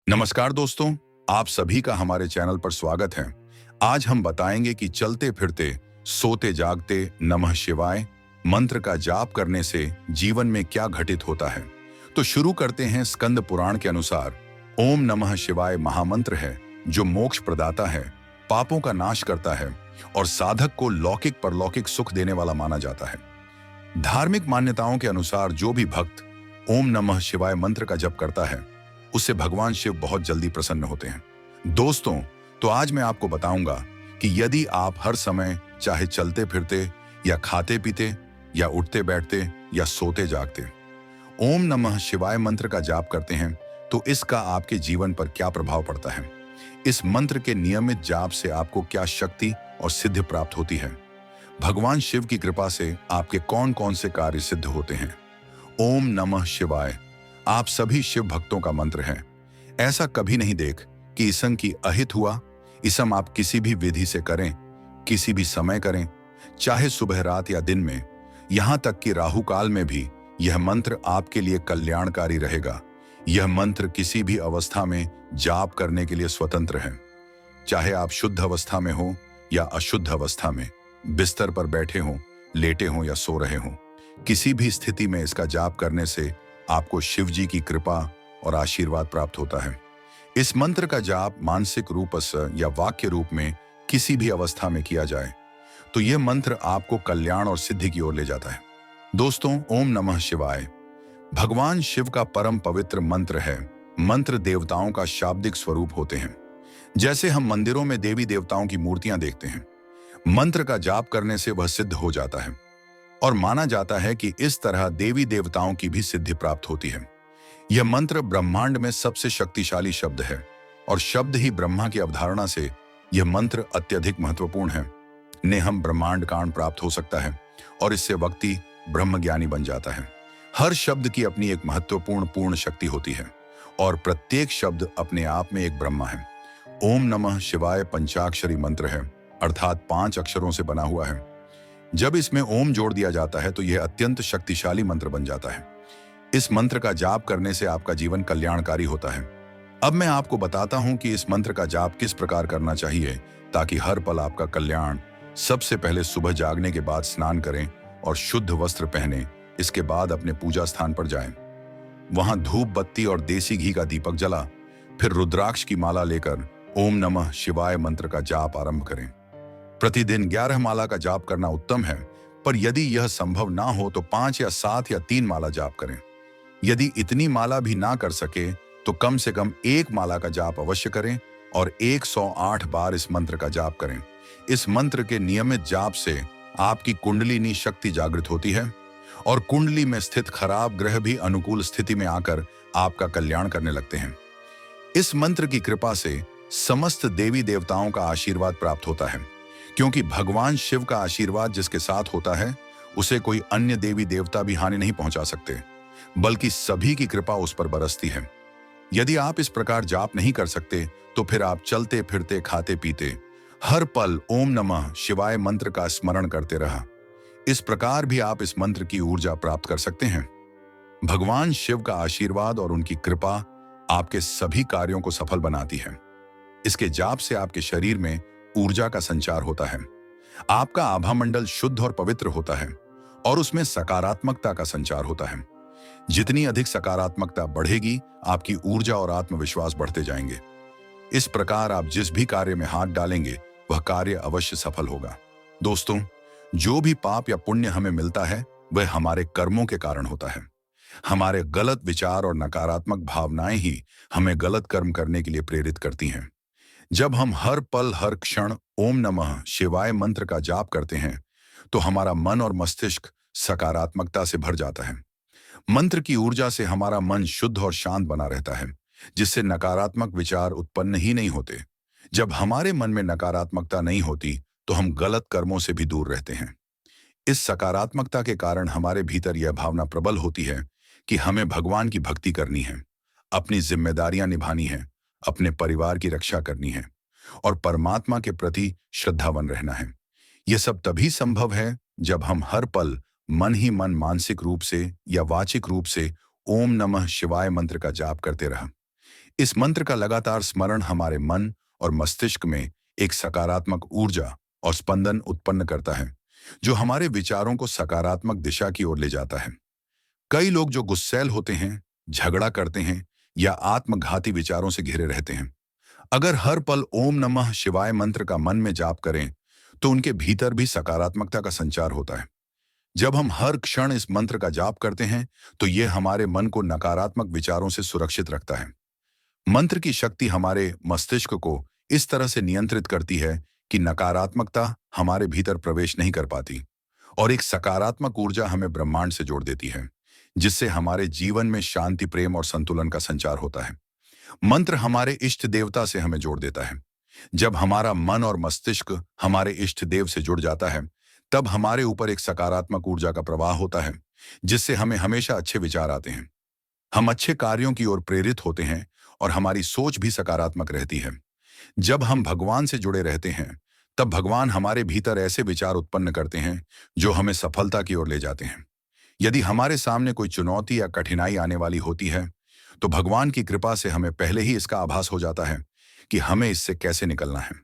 नमस्कार दोस्तों, आप सभी का हमारे चैनल पर स्वागत है। आज हम बताएंगे कि चलते फिरते, सोते जागते नमः शिवाय मंत्र का जाप करने से जीवन में क्या घटित होता है। तो शुरू करते हैं। स्कंद पुराण के अनुसार ओम नमः शिवाय महामंत्र है जो मोक्ष प्रदाता है, पापों का नाश करता है और साधक को लौकिक परलौकिक सुख देने वाला माना जाता है। धार्मिक मान्यताओं के अनुसार जो भी भक्त ओम नमः शिवाय मंत्र का जप करता है उससे भगवान शिव बहुत जल्दी प्रसन्न होते हैं। दोस्तों, तो आज मैं आपको बताऊंगा कि यदि आप हर समय चाहे चलते फिरते या खाते पीते या उठते बैठते या सोते जागते ओम नमः शिवाय मंत्र का जाप करते हैं तो इसका आपके जीवन पर क्या प्रभाव पड़ता है। इस मंत्र के नियमित जाप से आपको क्या शक्ति और सिद्धि प्राप्त होती है। भगवान शिव की कृपा से आपके कौन कौन से कार्य सिद्ध होते हैं। ओम नमः शिवाय आप सभी शिव भक्तों का मंत्र है। ऐसा कभी नहीं देख कि इसम की अहित हुआ। इसम आप किसी भी विधि से करें, किसी भी समय करें, चाहे सुबह रात या दिन में, यहां तक कि राहु काल में भी यह मंत्र आपके लिए कल्याणकारी रहेगा। यह मंत्र किसी भी अवस्था में जाप करने के लिए स्वतंत्र है। चाहे आप शुद्ध अवस्था में हो या अशुद्ध अवस्था में, बिस्तर पर बैठे हों, लेटे हों या सो रहे हों, किसी भी स्थिति में इसका जाप करने से आपको शिव जी की कृपा और आशीर्वाद प्राप्त होता है। इस मंत्र का जाप मानसिक रूप से या वाक्य रूप में किसी भी अवस्था में किया जाए तो यह मंत्र आपको कल्याण और सिद्धि की ओर ले जाता है। दोस्तों, ओम नमः शिवाय भगवान शिव का परम पवित्र मंत्र है। मंत्र देवताओं का शाब्दिक स्वरूप होते हैं। जैसे हम मंदिरों में देवी देवताओं की मूर्तियां देखते हैं, मंत्र का जाप करने से वह सिद्ध हो जाता है और माना जाता है कि इस तरह देवी देवताओं की भी सिद्धि प्राप्त होती है। यह मंत्र ब्रह्मांड में सबसे शक्तिशाली शब्द है और शब्द ही ब्रह्मा की अवधारणा से यह मंत्र अत्यधिक महत्वपूर्ण है। ने हम ब्रह्मांड कांड प्राप्त हो सकता है और इससे व्यक्ति ब्रह्मज्ञानी बन जाता है। हर शब्द की अपनी एक महत्वपूर्ण पूर्ण शक्ति होती है और प्रत्येक शब्द अपने आप में एक ब्रह्मा है। ओम नमः शिवाय पंचाक्षरी मंत्र है, अर्थात 5 अक्षरों से बना हुआ है। जब इसमें ओम जोड़ दिया जाता है तो यह अत्यंत शक्तिशाली मंत्र बन जाता है। इस मंत्र का जाप करने से आपका जीवन कल्याणकारी होता है। अब मैं आपको बताता हूं कि इस मंत्र का जाप किस प्रकार करना चाहिए ताकि हर पल आपका कल्याण। सबसे पहले सुबह जागने के बाद स्नान करें और शुद्ध वस्त्र पहने। इसके बाद अपने पूजा स्थान पर जाएं। वहां धूप बत्ती और देसी घी का दीपक जला, फिर रुद्राक्ष की माला लेकर ओम नमः शिवाय मंत्र का जाप आरंभ करें। प्रतिदिन 11 माला का जाप करना उत्तम है, पर यदि यह संभव ना हो तो 5 या 7 या 3 माला जाप करें। यदि इतनी माला भी ना कर सके तो कम से कम 1 माला का जाप अवश्य करें और 108 बार इस मंत्र का जाप करें। इस मंत्र के नियमित जाप से आपकी कुंडलिनी शक्ति जागृत होती है और कुंडली में स्थित खराब ग्रह भी अनुकूल स्थिति में आकर आपका कल्याण करने लगते हैं। इस मंत्र की कृपा से समस्त देवी देवताओं का आशीर्वाद प्राप्त होता है, क्योंकि भगवान शिव का आशीर्वाद जिसके साथ होता है उसे कोई अन्य देवी देवता भी हानि नहीं पहुंचा सकते, बल्कि सभी की कृपा उस पर बरसती है। यदि आप इस प्रकार जाप नहीं कर सकते तो फिर आप चलते फिरते खाते पीते हर पल ओम नमः शिवाय मंत्र का स्मरण करते रहा। इस प्रकार भी आप इस मंत्र की ऊर्जा प्राप्त कर सकते हैं। भगवान शिव का आशीर्वाद और उनकी कृपा आपके सभी कार्यों को सफल बनाती है। इसके जाप से आपके शरीर में ऊर्जा का संचार होता है, आपका आभा मंडल शुद्ध और पवित्र होता है और उसमें सकारात्मकता का संचार होता है। जितनी अधिक सकारात्मकता बढ़ेगी, आपकी ऊर्जा और आत्मविश्वास बढ़ते जाएंगे। इस प्रकार आप जिस भी कार्य में हाथ डालेंगे वह कार्य अवश्य सफल होगा। दोस्तों, जो भी पाप या पुण्य हमें मिलता है वह हमारे कर्मों के कारण होता है। हमारे गलत विचार और नकारात्मक भावनाएं ही हमें गलत कर्म करने के लिए प्रेरित करती हैं। जब हम हर पल हर क्षण ओम नमः शिवाय मंत्र का जाप करते हैं तो हमारा मन और मस्तिष्क सकारात्मकता से भर जाता है। मंत्र की ऊर्जा से हमारा मन शुद्ध और शांत बना रहता है, जिससे नकारात्मक विचार उत्पन्न ही नहीं होते। जब हमारे मन में नकारात्मकता नहीं होती तो हम गलत कर्मों से भी दूर रहते हैं। इस सकारात्मकता के कारण हमारे भीतर यह भावना प्रबल होती है कि हमें भगवान की भक्ति करनी है, अपनी जिम्मेदारियां निभानी है, अपने परिवार की रक्षा करनी है और परमात्मा के प्रति श्रद्धावान रहना है। यह सब तभी संभव है जब हम हर पल मन ही मन मानसिक रूप से या वाचिक रूप से ओम नमः शिवाय मंत्र का जाप करते रहा। इस मंत्र का लगातार स्मरण हमारे मन और मस्तिष्क में एक सकारात्मक ऊर्जा और स्पंदन उत्पन्न करता है, जो हमारे विचारों को सकारात्मक दिशा की ओर ले जाता है। कई लोग जो गुस्सैल होते हैं, झगड़ा करते हैं या आत्मघाती विचारों से घिरे रहते हैं, अगर हर पल ओम नमः शिवाय मंत्र का मन में जाप करें, तो उनके भीतर भी सकारात्मकता का संचार होता है। जब हम हर क्षण इस मंत्र का जाप करते हैं, तो यह हमारे मन को नकारात्मक विचारों से सुरक्षित रखता है। मंत्र की शक्ति हमारे मस्तिष्क को इस तरह से नियंत्रित करती है कि नकारात्मकता हमारे भीतर प्रवेश नहीं कर पाती, और एक सकारात्मक ऊर्जा हमें ब्रह्मांड से जोड़ देती है, जिससे हमारे जीवन में शांति, प्रेम और संतुलन का संचार होता है। मंत्र हमारे इष्ट देवता से हमें जोड़ देता है। जब हमारा मन और मस्तिष्क हमारे इष्ट देव से जुड़ जाता है, तब हमारे ऊपर एक सकारात्मक ऊर्जा का प्रवाह होता है, जिससे हमें हमेशा अच्छे विचार आते हैं। हम अच्छे कार्यों की ओर प्रेरित होते हैं और हमारी सोच भी सकारात्मक रहती है। जब हम भगवान से जुड़े रहते हैं, तब भगवान हमारे भीतर ऐसे विचार उत्पन्न करते हैं जो हमें सफलता की ओर ले जाते हैं। यदि हमारे सामने कोई चुनौती या कठिनाई आने वाली होती है, तो भगवान की कृपा से हमें पहले ही इसका आभास हो जाता है कि हमें इससे कैसे निकलना है।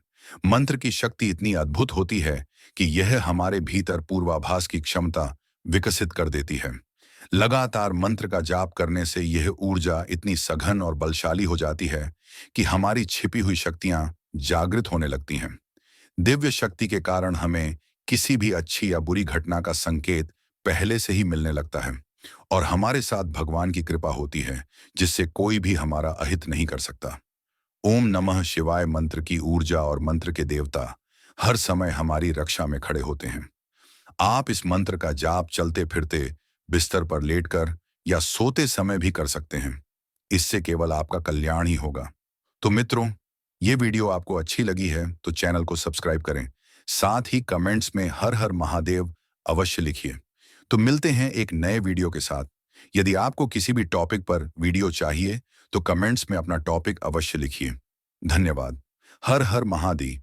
मंत्र की शक्ति इतनी अद्भुत होती है कि यह हमारे भीतर पूर्वाभास की क्षमता विकसित कर देती है। लगातार मंत्र का जाप करने से यह ऊर्जा इतनी सघन और बलशाली हो जाती है कि हमारी छिपी हुई शक्तियां जागृत होने लगती हैं। दिव्य शक्ति के कारण हमें किसी भी अच्छी या बुरी घटना का संकेत पहले से ही मिलने लगता है, और हमारे साथ भगवान की कृपा होती है, जिससे कोई भी हमारा अहित नहीं कर सकता। ओम नमः शिवाय मंत्र की ऊर्जा और मंत्र के देवता हर समय हमारी रक्षा में खड़े होते हैं। आप इस मंत्र का जाप चलते फिरते, बिस्तर पर लेटकर या सोते समय भी कर सकते हैं। इससे केवल आपका कल्याण ही होगा। तो मित्रों, ये वीडियो आपको अच्छी लगी है तो चैनल को सब्सक्राइब करें। साथ ही कमेंट्स में हर हर महादेव अवश्य लिखिए। तो मिलते हैं एक नए वीडियो के साथ। यदि आपको किसी भी टॉपिक पर वीडियो चाहिए, तो कमेंट्स में अपना टॉपिक अवश्य लिखिए। धन्यवाद। हर हर महादेव।